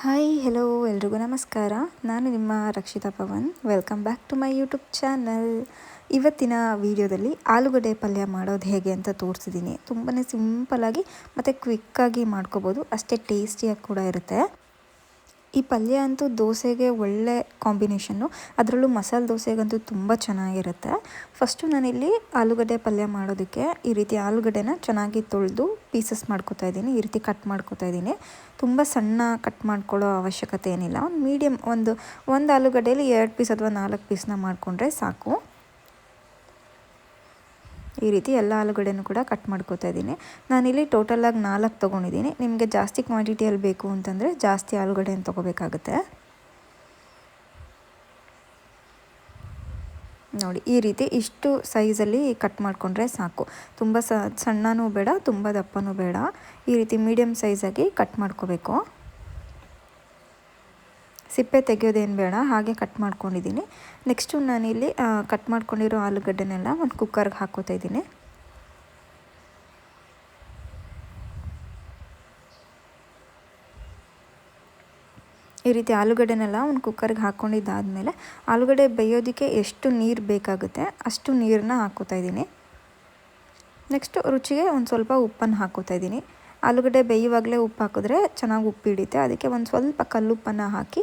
Hi hello ಎಲ್ರಿಗೂ ನಮಸ್ಕಾರ. ನಾನು ನಿಮ್ಮ Rakshita Pavan. Welcome back to my YouTube channel. ಇವತ್ತಿನ ವಿಡಿಯೋದಲ್ಲಿ ಆಲೂಗಡ್ಡೆ ಪಲ್ಯ ಮಾಡೋದು ಹೇಗೆ ಅಂತ ತೋರಿಸಿದ್ದೀನಿ. ತುಂಬಾ ಸಿಂಪಲ್ಲಾಗಿ ಮತ್ತು ಕ್ವಿಕ್ಕಾಗಿ ಮಾಡ್ಕೋಬೋದು, ಅಷ್ಟೇ ಟೇಸ್ಟಿಯಾಗಿ ಕೂಡ ಇರುತ್ತೆ. ಈ ಪಲ್ಯ ಅಂತೂ ದೋಸೆಗೆ ಒಳ್ಳೆ ಕಾಂಬಿನೇಷನ್ನು, ಅದರಲ್ಲೂ ಮಸಾಲೆ ದೋಸೆಗಂತೂ ತುಂಬ ಚೆನ್ನಾಗಿರುತ್ತೆ. ಫಸ್ಟು ನಾನಿಲ್ಲಿ ಆಲೂಗಡ್ಡೆ ಪಲ್ಯ ಮಾಡೋದಕ್ಕೆ ಈ ರೀತಿ ಆಲೂಗಡ್ಡೆನ ಚೆನ್ನಾಗಿ ತೊಳೆದು ಪೀಸಸ್ ಮಾಡ್ಕೊತಾ ಇದ್ದೀನಿ. ಈ ರೀತಿ ಕಟ್ ಮಾಡ್ಕೊತಾ ಇದ್ದೀನಿ. ತುಂಬ ಸಣ್ಣ ಕಟ್ ಮಾಡ್ಕೊಳ್ಳೋ ಅವಶ್ಯಕತೆ ಏನಿಲ್ಲ. ಒಂದು ಮೀಡಿಯಮ್ ಒಂದು ಆಲೂಗಡ್ಡೆಯಲ್ಲಿ 2 ಪೀಸ್ ಅಥವಾ 4 ಪೀಸ್ನ ಮಾಡಿಕೊಂಡ್ರೆ ಸಾಕು. ಈ ರೀತಿ ಎಲ್ಲ ಆಲೂಗಡ್ಡೆನೂ ಕೂಡ ಕಟ್ ಮಾಡ್ಕೊತಾ ಇದ್ದೀನಿ. ನಾನಿಲ್ಲಿ ಟೋಟಲಾಗಿ 4 ತೊಗೊಂಡಿದ್ದೀನಿ. ನಿಮಗೆ ಜಾಸ್ತಿ ಕ್ವಾಂಟಿಟಿಯಲ್ಲಿ ಬೇಕು ಅಂತಂದರೆ ಜಾಸ್ತಿ ಆಲೂಗಡ್ಡೆನ ತೊಗೋಬೇಕಾಗುತ್ತೆ. ನೋಡಿ, ಈ ರೀತಿ ಇಷ್ಟು ಸೈಜಲ್ಲಿ ಕಟ್ ಮಾಡಿಕೊಂಡ್ರೆ ಸಾಕು. ತುಂಬ ಸಣ್ಣನೂ ಬೇಡ, ತುಂಬ ದಪ್ಪನೂ ಬೇಡ. ಈ ರೀತಿ ಮೀಡಿಯಮ್ ಸೈಜಾಗಿ ಕಟ್ ಮಾಡ್ಕೋಬೇಕು. ಸಿಪ್ಪೆ ತೆಗೆಯೋದೇನು ಬೇಡ, ಹಾಗೆ ಕಟ್ ಮಾಡ್ಕೊಂಡಿದ್ದೀನಿ. ನೆಕ್ಸ್ಟು ನಾನಿಲ್ಲಿ ಕಟ್ ಮಾಡ್ಕೊಂಡಿರೋ ಆಲೂಗಡ್ಡೆನೆಲ್ಲ ಒಂದು ಕುಕ್ಕರ್ಗೆ ಹಾಕೋತಾ ಇದ್ದೀನಿ. ಈ ರೀತಿ ಆಲೂಗಡ್ಡೆನೆಲ್ಲ ಒಂದು ಕುಕ್ಕರ್ಗೆ ಹಾಕ್ಕೊಂಡಿದ್ದಾದಮೇಲೆ ಆಲೂಗಡ್ಡೆ ಬೇಯೋದಕ್ಕೆ ಎಷ್ಟು ನೀರು ಬೇಕಾಗುತ್ತೆ ಅಷ್ಟು ನೀರನ್ನ ಹಾಕೋತಾ ಇದ್ದೀನಿ. ನೆಕ್ಸ್ಟು ರುಚಿಗೆ ಒಂದು ಸ್ವಲ್ಪ ಉಪ್ಪನ್ನು ಹಾಕೋತಾ ಇದ್ದೀನಿ. ಆಲೂಗಡ್ಡೆ ಬೇಯುವಾಗಲೇ ಉಪ್ಪು ಹಾಕಿದ್ರೆ ಚೆನ್ನಾಗಿ ಉಪ್ಪು ಹಿಡಿಯುತ್ತೆ. ಅದಕ್ಕೆ ಒಂದು ಸ್ವಲ್ಪ ಕಲ್ಲುಪ್ಪನ್ನು ಹಾಕಿ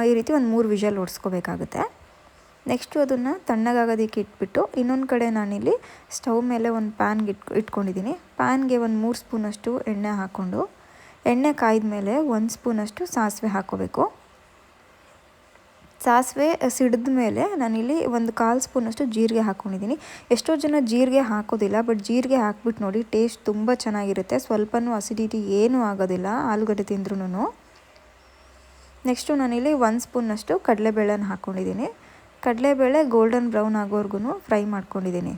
ಈ ರೀತಿ ಒಂದು 3 ವಿಷಲ್ ಹೊಡ್ಸ್ಕೋಬೇಕಾಗುತ್ತೆ. ನೆಕ್ಸ್ಟು ಅದನ್ನು ತಣ್ಣಗಾಗೋದಕ್ಕೆ ಇಟ್ಬಿಟ್ಟು ಇನ್ನೊಂದು ಕಡೆ ನಾನಿಲ್ಲಿ ಸ್ಟವ್ ಮೇಲೆ ಒಂದು ಪ್ಯಾನ್ಗೆ ಇಟ್ಕೊಂಡಿದ್ದೀನಿ. ಪ್ಯಾನ್ಗೆ ಒಂದು 3 ಸ್ಪೂನಷ್ಟು ಎಣ್ಣೆ ಹಾಕ್ಕೊಂಡು, ಎಣ್ಣೆ ಕಾಯ್ದ ಮೇಲೆ 1 ಸ್ಪೂನಷ್ಟು ಸಾಸಿವೆ ಹಾಕ್ಕೋಬೇಕು. ಸಾಸಿವೆ ಸಿಡಿದ ಮೇಲೆ ನಾನಿಲ್ಲಿ ಒಂದು 1/4 ಸ್ಪೂನಷ್ಟು ಜೀರಿಗೆ ಹಾಕ್ಕೊಂಡಿದ್ದೀನಿ. ಎಷ್ಟೋ ಜನ ಜೀರಿಗೆ ಹಾಕೋದಿಲ್ಲ, ಬಟ್ ಜೀರಿಗೆ ಹಾಕ್ಬಿಟ್ಟು ನೋಡಿ, ಟೇಸ್ಟ್ ತುಂಬ ಚೆನ್ನಾಗಿರುತ್ತೆ. ಸ್ವಲ್ಪನೂ ಅಸಿಡಿಟಿ ಏನೂ ಆಗೋದಿಲ್ಲ ಆಲೂಗಡ್ಡೆ ತಿಂದ್ರೂ. ನೆಕ್ಸ್ಟು ನಾನಿಲ್ಲಿ 1 ಸ್ಪೂನಷ್ಟು ಕಡಲೆಬೇಳೆನ ಹಾಕ್ಕೊಂಡಿದ್ದೀನಿ. ಕಡಲೆಬೇಳೆ ಗೋಲ್ಡನ್ ಬ್ರೌನ್ ಆಗೋವರೆಗೂ ಫ್ರೈ ಮಾಡ್ಕೊಂಡಿದ್ದೀನಿ.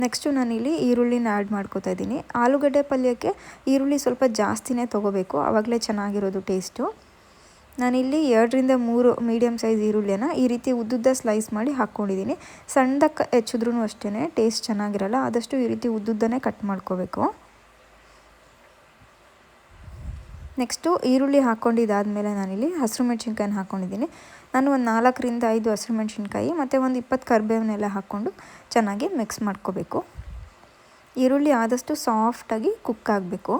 ನೆಕ್ಸ್ಟು ನಾನಿಲ್ಲಿ ಈರುಳ್ಳಿನ ಆ್ಯಡ್ ಮಾಡ್ಕೋತಾ ಇದ್ದೀನಿ. ಆಲೂಗಡ್ಡೆ ಪಲ್ಯಕ್ಕೆ ಈರುಳ್ಳಿ ಸ್ವಲ್ಪ ಜಾಸ್ತಿನೇ ತೊಗೋಬೇಕು, ಆವಾಗಲೇ ಚೆನ್ನಾಗಿರೋದು ಟೇಸ್ಟು. ನಾನಿಲ್ಲಿ 2ರಿಂದ 3 ಮೀಡಿಯಮ್ ಸೈಜ್ ಈರುಳ್ಳಿನ ಈ ರೀತಿ ಉದ್ದುದ್ದ ಸ್ಲೈಸ್ ಮಾಡಿ ಹಾಕ್ಕೊಂಡಿದ್ದೀನಿ. ಸಣ್ಣದಕ್ಕೆ ಹೆಚ್ಚಿದ್ರೂ ಅಷ್ಟೇ ಟೇಸ್ಟ್ ಚೆನ್ನಾಗಿರಲ್ಲ, ಆದಷ್ಟು ಈ ರೀತಿ ಉದ್ದುದ್ದನೇ ಕಟ್ ಮಾಡ್ಕೋಬೇಕು. ನೆಕ್ಸ್ಟು ಈರುಳ್ಳಿ ಹಾಕ್ಕೊಂಡಿದ್ದಾದಮೇಲೆ ನಾನಿಲ್ಲಿ ಹಸಿರು ಮೆಣಸಿನ್ಕಾಯಿನ ಹಾಕ್ಕೊಂಡಿದ್ದೀನಿ. ನಾನು ಒಂದು 4ರಿಂದ 5 ಹಸಿರು ಮೆಣಸಿನ್ಕಾಯಿ ಮತ್ತು ಒಂದು 20 ಕರಿಬೇವನ್ನೆಲ್ಲ ಹಾಕ್ಕೊಂಡು ಚೆನ್ನಾಗಿ ಮಿಕ್ಸ್ ಮಾಡ್ಕೋಬೇಕು. ಈರುಳ್ಳಿ ಆದಷ್ಟು ಸಾಫ್ಟಾಗಿ ಕುಕ್ ಆಗಬೇಕು.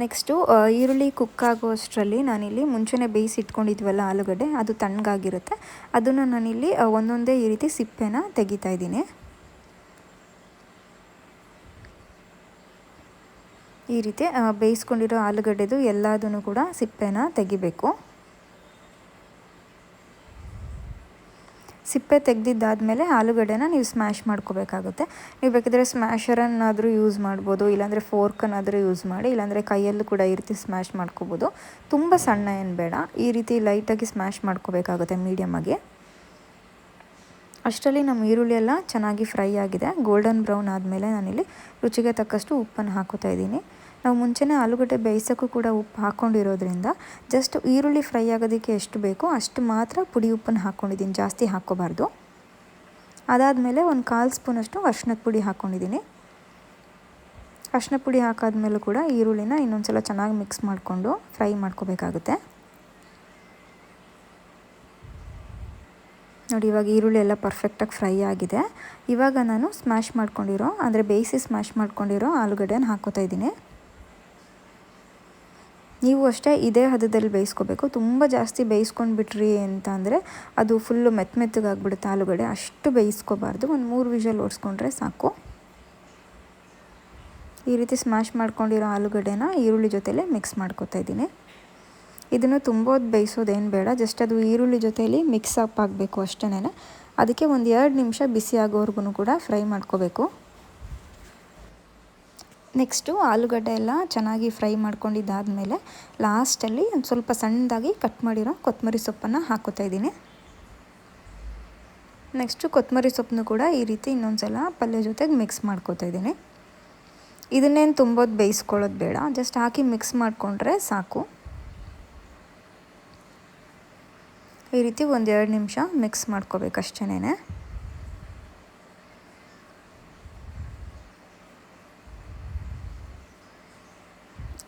ನೆಕ್ಸ್ಟು ಈರುಳ್ಳಿ ಕುಕ್ ಆಗೋಷ್ಟರಲ್ಲಿ ನಾನಿಲ್ಲಿ ಮುಂಚೆನೇ ಬೇಯಿಸಿ ಇಟ್ಕೊಂಡಿದ್ವಲ್ಲ ಆಲೂಗಡ್ಡೆ, ಅದು ತಣ್ಣಗಾಗಿರುತ್ತೆ. ಅದನ್ನು ನಾನಿಲ್ಲಿ ಒಂದೊಂದೇ ಈ ರೀತಿ ಸಿಪ್ಪೆನ ತೆಗಿತಾ ಇದ್ದೀನಿ. ಈ ರೀತಿ ಬೇಯಿಸ್ಕೊಂಡಿರೋ ಆಲೂಗಡ್ಡೆದು ಎಲ್ಲದನ್ನು ಕೂಡ ಸಿಪ್ಪೆನ ತೆಗಿಬೇಕು. ಸಿಪ್ಪೆ ತೆಗೆದಿದ್ದಾದಮೇಲೆ ಆಲೂಗಡ್ಡೆನ ನೀವು ಸ್ಮ್ಯಾಶ್ ಮಾಡ್ಕೋಬೇಕಾಗುತ್ತೆ. ನೀವು ಬೇಕಿದ್ರೆ ಸ್ಮ್ಯಾಶರನ್ನಾದರೂ ಯೂಸ್ ಮಾಡ್ಬೋದು, ಇಲ್ಲಾಂದರೆ ಫೋರ್ಕನ್ನಾದರೂ ಯೂಸ್ ಮಾಡಿ, ಇಲ್ಲಾಂದರೆ ಕೈಯಲ್ಲೂ ಕೂಡ ಈ ರೀತಿ ಸ್ಮ್ಯಾಶ್ ಮಾಡ್ಕೋಬೋದು. ತುಂಬ ಸಣ್ಣ ಏನು ಬೇಡ, ಈ ರೀತಿ ಲೈಟಾಗಿ ಸ್ಮ್ಯಾಶ್ ಮಾಡ್ಕೋಬೇಕಾಗುತ್ತೆ ಮೀಡಿಯಮಾಗಿ. ಅಷ್ಟರಲ್ಲಿ ನಮ್ಮ ಈರುಳ್ಳಿ ಎಲ್ಲ ಚೆನ್ನಾಗಿ ಫ್ರೈ ಆಗಿದೆ. ಗೋಲ್ಡನ್ ಬ್ರೌನ್ ಆದಮೇಲೆ ನಾನಿಲ್ಲಿ ರುಚಿಗೆ ತಕ್ಕಷ್ಟು ಉಪ್ಪನ್ನು ಹಾಕೋತಾ ಇದ್ದೀನಿ. ನಾವು ಮುಂಚೆನೇ ಆಲೂಗಡ್ಡೆ ಬೇಯಿಸೋಕ್ಕೂ ಕೂಡ ಉಪ್ಪು ಹಾಕ್ಕೊಂಡಿರೋದ್ರಿಂದ ಜಸ್ಟ್ ಈರುಳ್ಳಿ ಫ್ರೈ ಆಗೋದಕ್ಕೆ ಎಷ್ಟು ಬೇಕೋ ಅಷ್ಟು ಮಾತ್ರ ಪುಡಿ ಉಪ್ಪನ್ನು ಹಾಕ್ಕೊಂಡಿದ್ದೀನಿ, ಜಾಸ್ತಿ ಹಾಕ್ಕೋಬಾರ್ದು. ಅದಾದಮೇಲೆ ಒಂದು 1/4 ಸ್ಪೂನಷ್ಟು ಅರಿಶಿನದ ಪುಡಿ ಹಾಕ್ಕೊಂಡಿದ್ದೀನಿ. ಅರಿಶಿನ ಪುಡಿ ಹಾಕಾದ್ಮೇಲೂ ಕೂಡ ಈರುಳ್ಳಿನ ಇನ್ನೊಂದು ಸಲ ಚೆನ್ನಾಗಿ ಮಿಕ್ಸ್ ಮಾಡಿಕೊಂಡು ಫ್ರೈ ಮಾಡ್ಕೋಬೇಕಾಗುತ್ತೆ. ನೋಡಿ, ಇವಾಗ ಈರುಳ್ಳಿ ಎಲ್ಲ ಪರ್ಫೆಕ್ಟಾಗಿ ಫ್ರೈ ಆಗಿದೆ. ಇವಾಗ ನಾನು ಸ್ಮ್ಯಾಶ್ ಮಾಡ್ಕೊಂಡಿರೋ, ಅಂದರೆ ಬೇಯಿಸಿ ಸ್ಮ್ಯಾಶ್ ಮಾಡ್ಕೊಂಡಿರೋ ಆಲೂಗಡ್ಡೆನ ಹಾಕ್ಕೋತಾ ಇದ್ದೀನಿ. ನೀವು ಅಷ್ಟೇ ಇದೇ ಹದದಲ್ಲಿ ಬೇಯಿಸ್ಕೋಬೇಕು. ತುಂಬ ಜಾಸ್ತಿ ಬೇಯಿಸ್ಕೊಂಡು ಬಿಟ್ರಿ ಅಂತ ಅಂದರೆ ಅದು ಫುಲ್ಲು ಮೆತ್ತಗಾಗ್ಬಿಡುತ್ತೆ ಆಲೂಗಡ್ಡೆ. ಅಷ್ಟು ಬೇಯಿಸ್ಕೋಬಾರ್ದು, ಒಂದು 3 ವಿಷಲ್ ಓಡಿಸ್ಕೊಂಡ್ರೆ ಸಾಕು. ಈ ರೀತಿ ಸ್ಮ್ಯಾಶ್ ಮಾಡ್ಕೊಂಡಿರೋ ಆಲೂಗಡ್ಡೆನ ಈರುಳ್ಳಿ ಜೊತೆಲೇ ಮಿಕ್ಸ್ ಮಾಡ್ಕೋತಾ ಇದ್ದೀನಿ. ಇದನ್ನು ತುಂಬ ಹೊತ್ತು ಬೇಯಿಸೋದೇನು ಬೇಡ, ಜಸ್ಟ್ ಅದು ಈರುಳ್ಳಿ ಜೊತೆಯಲ್ಲಿ ಮಿಕ್ಸ್ ಅಪ್ ಆಗಬೇಕು ಅಷ್ಟೇ. ಅದಕ್ಕೆ ಒಂದು 2 ನಿಮಿಷ ಬಿಸಿ ಆಗೋವರೆಗೂ ಕೂಡ ಫ್ರೈ ಮಾಡ್ಕೋಬೇಕು. ನೆಕ್ಸ್ಟು ಆಲೂಗಡ್ಡೆ ಎಲ್ಲ ಚೆನ್ನಾಗಿ ಫ್ರೈ ಮಾಡ್ಕೊಂಡಿದ್ದಾದಮೇಲೆ ಲಾಸ್ಟಲ್ಲಿ ಒಂದು ಸ್ವಲ್ಪ ಸಣ್ಣದಾಗಿ ಕಟ್ ಮಾಡಿರೋ ಕೊತ್ತಂಬರಿ ಸೊಪ್ಪನ್ನು ಹಾಕೋತಾ ಇದ್ದೀನಿ. ನೆಕ್ಸ್ಟು ಕೊತ್ತಂಬರಿ ಸೊಪ್ಪನ್ನು ಕೂಡ ಈ ರೀತಿ ಇನ್ನೊಂದು ಸಲ ಪಲ್ಯ ಜೊತೆಗೆ ಮಿಕ್ಸ್ ಮಾಡ್ಕೋತಾ ಇದ್ದೀನಿ. ಇದನ್ನೇನು ತುಂಬ ಹೊತ್ತು ಬೇಯಿಸ್ಕೊಳ್ಳೋದು ಬೇಡ, ಜಸ್ಟ್ ಹಾಕಿ ಮಿಕ್ಸ್ ಮಾಡಿಕೊಂಡ್ರೆ ಸಾಕು. ಈ ರೀತಿ ಒಂದು 2 ನಿಮಿಷ ಮಿಕ್ಸ್ ಮಾಡ್ಕೋಬೇಕು ಅಷ್ಟೇನೆ.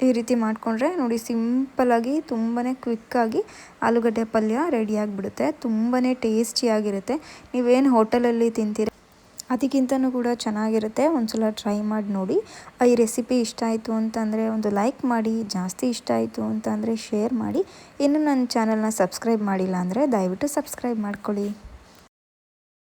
ಈ ರೀತಿ ಮಾಡಿಕೊಂಡ್ರೆ ನೋಡಿ ಸಿಂಪಲ್ಲಾಗಿ ತುಂಬಾ ಕ್ವಿಕ್ಕಾಗಿ ಆಲೂಗಡ್ಡೆ ಪಲ್ಯ ರೆಡಿಯಾಗಿಬಿಡುತ್ತೆ. ತುಂಬಾ ಟೇಸ್ಟಿಯಾಗಿರುತ್ತೆ. ನೀವೇನು ಹೋಟೆಲಲ್ಲಿ ತಿಂತೀರ ಅದಕ್ಕಿಂತನೂ ಕೂಡ ಚೆನ್ನಾಗಿರುತ್ತೆ. ಒಂದ್ಸಲ ಟ್ರೈ ಮಾಡಿ ನೋಡಿ. ಈ ರೆಸಿಪಿ ಇಷ್ಟ ಆಯಿತು ಅಂತಂದರೆ ಒಂದು ಲೈಕ್ ಮಾಡಿ, ಜಾಸ್ತಿ ಇಷ್ಟ ಆಯಿತು ಅಂತಂದರೆ ಶೇರ್ ಮಾಡಿ. ಇನ್ನು ನನ್ನ ಚಾನಲ್ನ ಸಬ್ಸ್ಕ್ರೈಬ್ ಮಾಡಿಲ್ಲ ಅಂದರೆ ದಯವಿಟ್ಟು ಸಬ್ಸ್ಕ್ರೈಬ್ ಮಾಡ್ಕೊಳ್ಳಿ.